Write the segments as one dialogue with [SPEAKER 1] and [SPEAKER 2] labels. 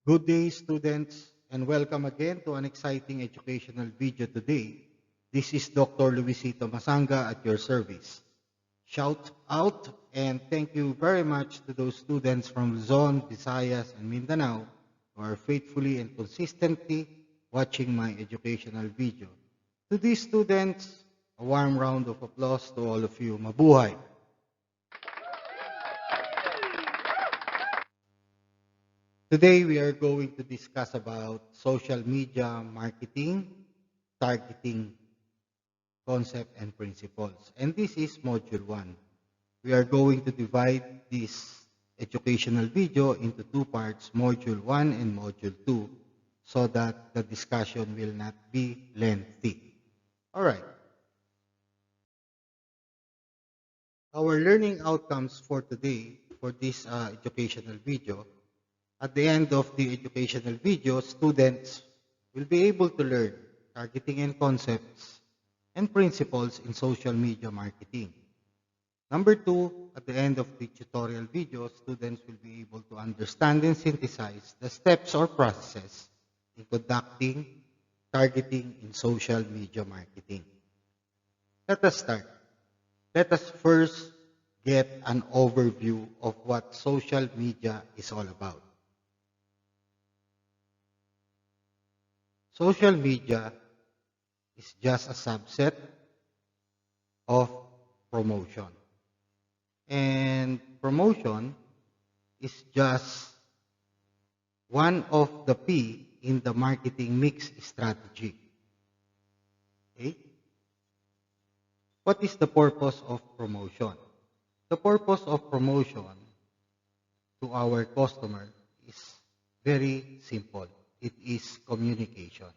[SPEAKER 1] Good day, students, and welcome again to an exciting educational video today. This is Dr. Luisito Masanga at your service. Shout out and thank you very much to those students from Luzon, Visayas, and Mindanao who are faithfully and consistently watching my educational video. To these students, a warm round of applause to all of you. Mabuhay! Today we are going to discuss about social media marketing, targeting concept and principles. And this is module 1. We are going to divide this educational video into two parts, module 1 and module 2, so that the discussion will not be lengthy. All right. Our learning outcomes for today, for this educational video, at the end of the educational video, students will be able to learn targeting and concepts and principles in social media marketing. Number 2, at the end of the tutorial video, students will be able to understand and synthesize the steps or processes in conducting targeting in social media marketing. Let us start. Let us first get an overview of what social media is all about. Social media is just a subset of promotion. And promotion is just one of the P in the marketing mix strategy. Okay? What is the purpose of promotion? The purpose of promotion to our customer is very simple. It is communication.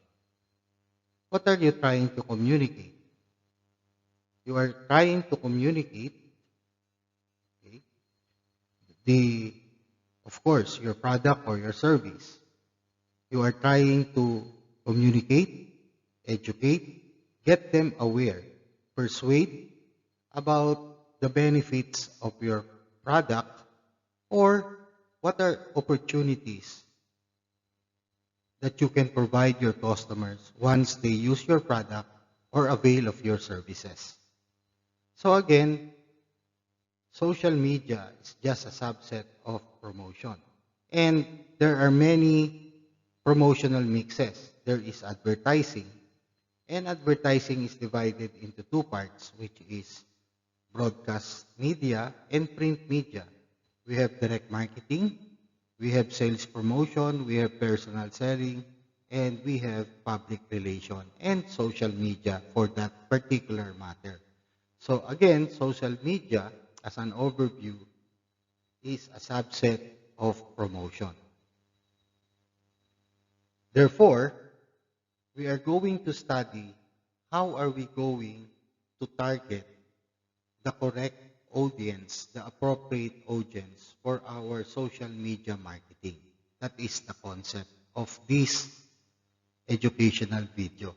[SPEAKER 1] What are you trying to communicate? You are trying to communicate, okay, of course, your product or your service. You are trying to communicate, educate, get them aware, persuade about the benefits of your product or what are opportunities that you can provide your customers once they use your product or avail of your services. So again, social media is just a subset of promotion. And there are many promotional mixes. There is advertising. And advertising is divided into two parts, which is broadcast media and print media. We have direct marketing, we have sales promotion, we have personal selling, and we have public relation and social media for that particular matter. So again, social media as an overview is a subset of promotion. Therefore, we are going to study how are we going to target the correct audience, the appropriate audience for our social media marketing. That is the concept of this educational video.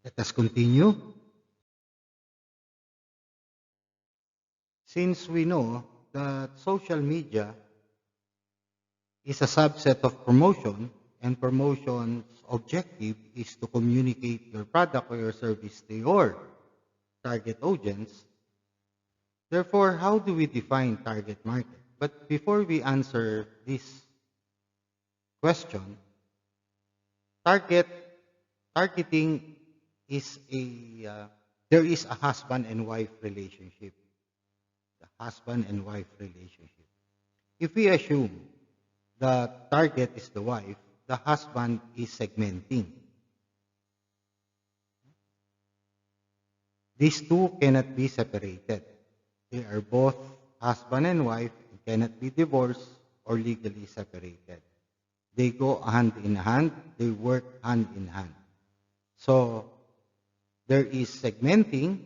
[SPEAKER 1] Let us continue. Since we know that social media is a subset of promotion, and promotion's objective is to communicate your product or your service to your target audience. Therefore, how do we define target market? But before we answer this question, targeting is there is a husband and wife relationship. The husband and wife relationship. If we assume the target is the wife, the husband is segmenting. These two cannot be separated. They are both husband and wife and cannot be divorced or legally separated. They go hand in hand, they work hand in hand. So there is segmenting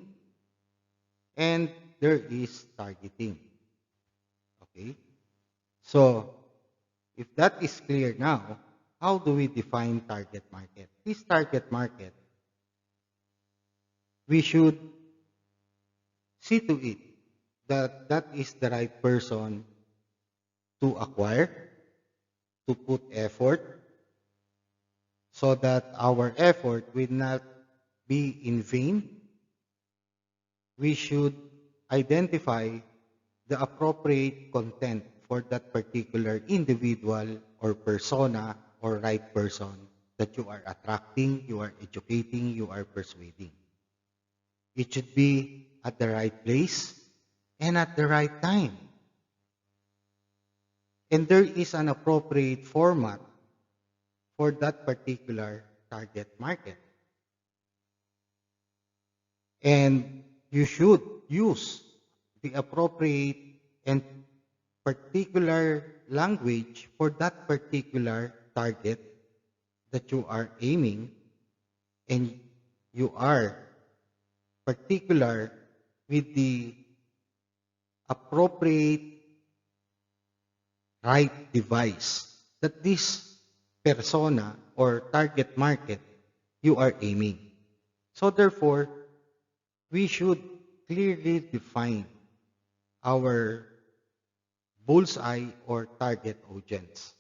[SPEAKER 1] and there is targeting. Okay? So if that is clear now, how do we define target market? This target market, we should see to it that that is the right person to acquire, to put effort so that our effort will not be in vain. We should identify the appropriate content for that particular individual or persona or right person that you are attracting, you are educating, you are persuading. It should be at the right place and at the right time. And there is an appropriate format for that particular target market. And you should use the appropriate and particular language for that particular target that you are aiming, and you are particular with the appropriate right device that this persona or target market you are aiming. So therefore, we should clearly define our bullseye or target audience.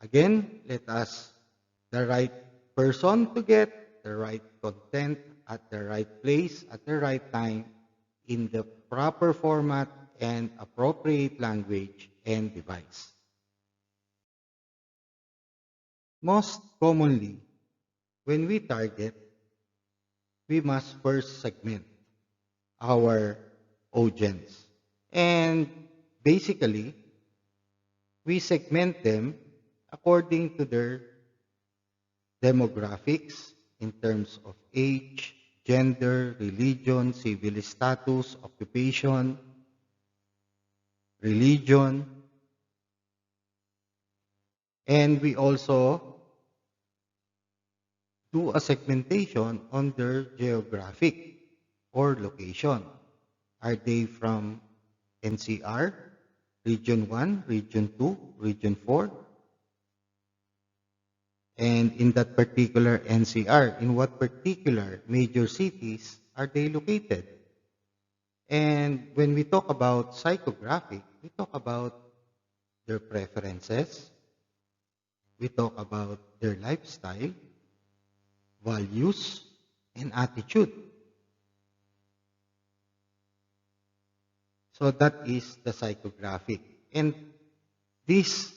[SPEAKER 1] Again, let us the right person to get the right content at the right place at the right time in the proper format and appropriate language and device. Most commonly, when we target, we must first segment our audience. And basically, we segment them according to their demographics in terms of age, gender, religion, civil status, occupation, religion, and we also do a segmentation on their geographic or location. Are they from NCR, Region 1, Region 2, Region 4? And in that particular NCR, in what particular major cities are they located? And when we talk about psychographic, we talk about their preferences, we talk about their lifestyle, values, and attitude. So that is the psychographic. And these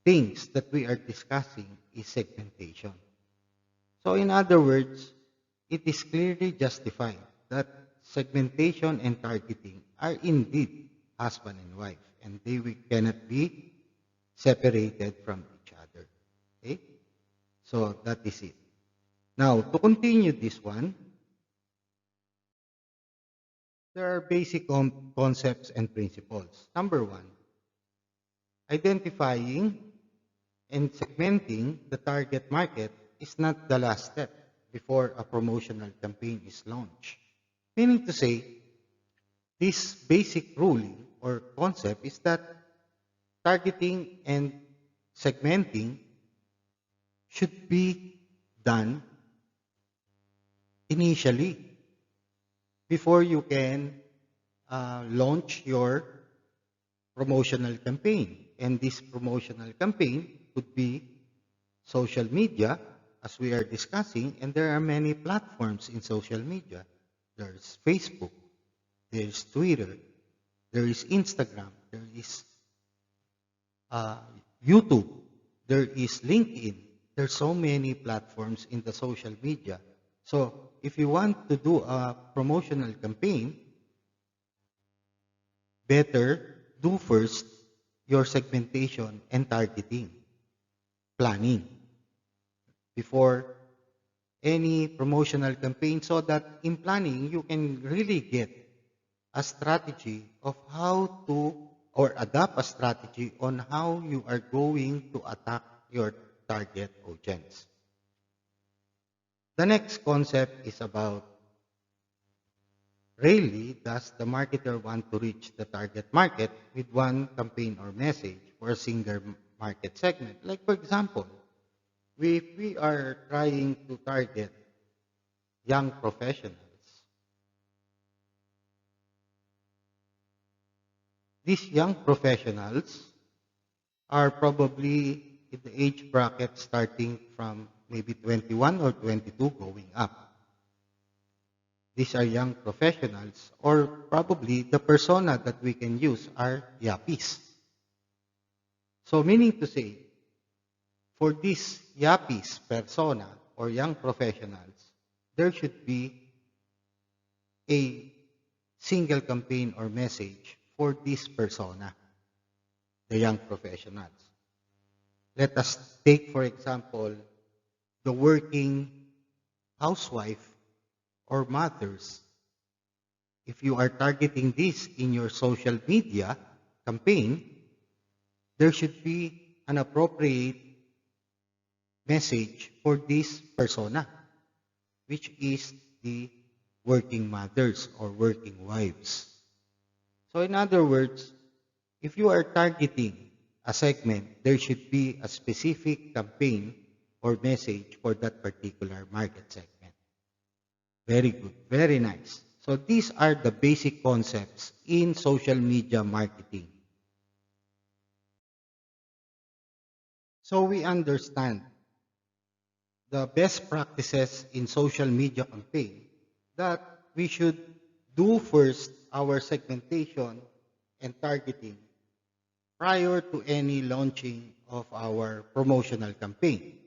[SPEAKER 1] things that we are discussing is segmentation. So in other words, it is clearly justified that segmentation and targeting are indeed husband and wife, and cannot be separated from each other. Okay? So that is it. Now, to continue this one, there are basic concepts and principles. Number one, identifying and segmenting the target market is not the last step before a promotional campaign is launched. Meaning to say, this basic ruling or concept is that targeting and segmenting should be done initially before you can launch your promotional campaign. And this promotional campaign could be social media, as we are discussing, and there are many platforms in social media. There's Facebook, there's Twitter, there is Instagram, there is YouTube, there is LinkedIn. There's so many platforms in the social media. So if you want to do a promotional campaign, better do first your segmentation and targeting planning before any promotional campaign, so that in planning you can really get a strategy of how to or adopt a strategy on how you are going to attack your target audience. The next concept is about rarely does the marketer want to reach the target market with one campaign or message for a single market segment. Like for example, if we are trying to target young professionals, these young professionals are probably in the age bracket starting from maybe 21 or 22 going up. These are young professionals, or probably the persona that we can use are yappies. So meaning to say, for these yappies persona or young professionals, there should be a single campaign or message for this persona, the young professionals. Let us take, for example, the working housewife or mothers. If you are targeting this in your social media campaign, there should be an appropriate message for this persona, which is the working mothers or working wives. So in other words, if you are targeting a segment, there should be a specific campaign or message for that particular market segment. Very good, very nice. So these are the basic concepts in social media marketing. So we understand the best practices in social media campaign that we should do first our segmentation and targeting prior to any launching of our promotional campaign.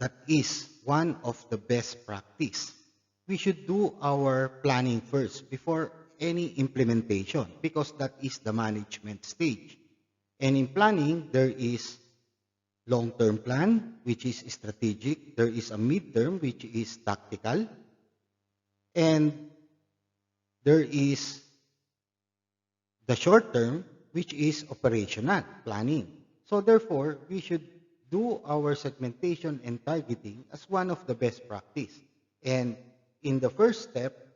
[SPEAKER 1] That is one of the best practice. We should do our planning first before any implementation because that is the management stage. And in planning, there is long-term plan, which is strategic. There is a mid-term, which is tactical. And there is the short-term, which is operational planning. So therefore, we should do our segmentation and targeting as one of the best practice. And in the first step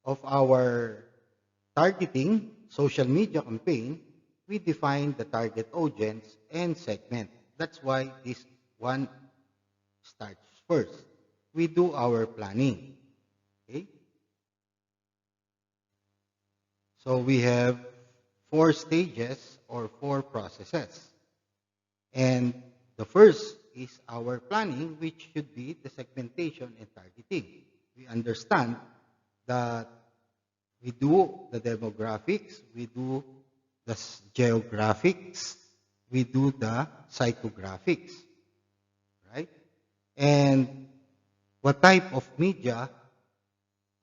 [SPEAKER 1] of our targeting social media campaign, we define the target audience and segment. That's why this one starts first. We do our planning. Okay? So we have 4 stages or 4 processes. And the first is our planning, which should be the segmentation and targeting. We understand that we do the demographics, we do the geographics, we do the psychographics, right? And what type of media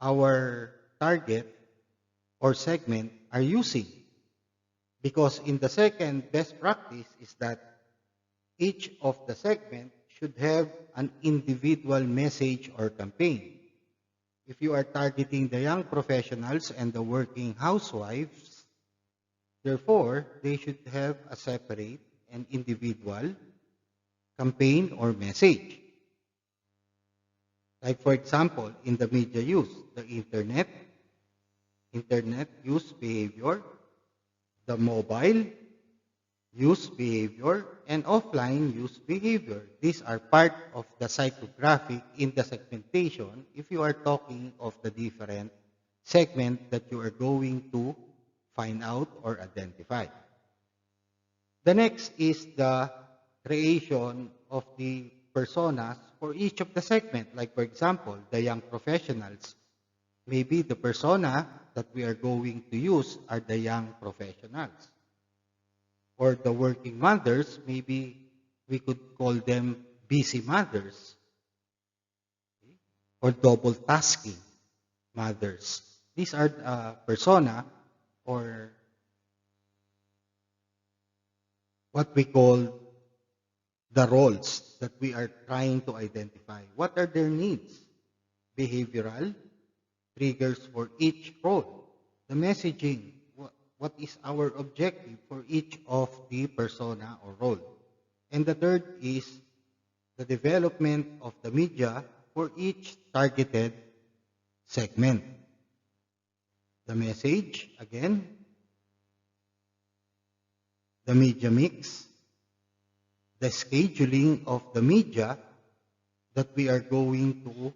[SPEAKER 1] our target or segment are using. Because in the second best practice is that each of the segment should have an individual message or campaign. If you are targeting the young professionals and the working housewives, therefore, they should have a separate and individual campaign or message. Like for example, in the media use, the internet use behavior, the mobile use behavior, and offline use behavior. These are part of the psychographic in the segmentation if you are talking of the different segment that you are going to find out or identify. The next is the creation of the personas for each of the segment. Like for example, the young professionals. Maybe the persona that we are going to use are the young professionals. Or the working mothers, maybe we could call them busy mothers. Okay? Or double tasking mothers. These are persona or what we call the roles that we are trying to identify. What are their needs? Behavioral triggers for each role. The messaging, what is our objective for each of the persona or role. And the third is the development of the media for each targeted segment. The message, again, the media mix, the scheduling of the media that we are going to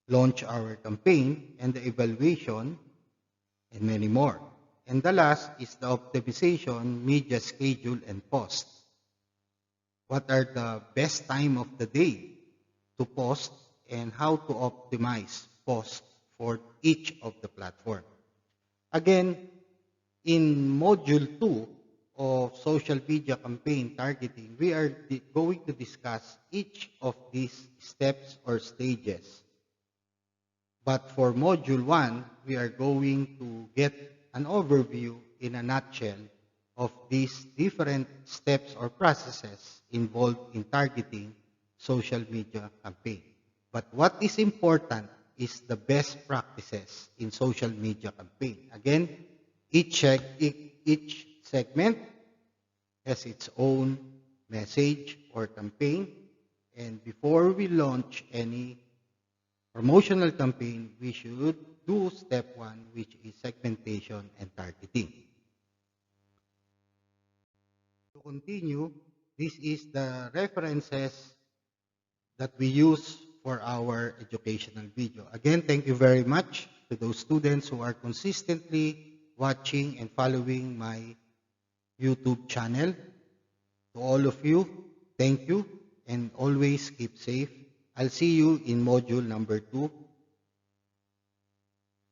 [SPEAKER 1] launch our campaign, and the evaluation, and many more. And the last is the optimization, media schedule, and post. What are the best time of the day to post and how to optimize post for each of the platform. Again, in module 2 of social media campaign targeting, we are going to discuss each of these steps or stages. But for module 1, we are going to get an overview in a nutshell of these different steps or processes involved in targeting social media campaign. But what is important is the best practices in social media campaign. Again, each segment has its own message or campaign. And before we launch any promotional campaign, we should do step 1, which is segmentation and targeting. To continue, this is the references that we use for our educational video. Again, thank you very much to those students who are consistently watching and following my YouTube channel. To all of you, thank you and always keep safe. I'll see you in module number 2.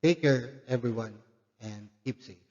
[SPEAKER 1] Take care, everyone, and keep safe.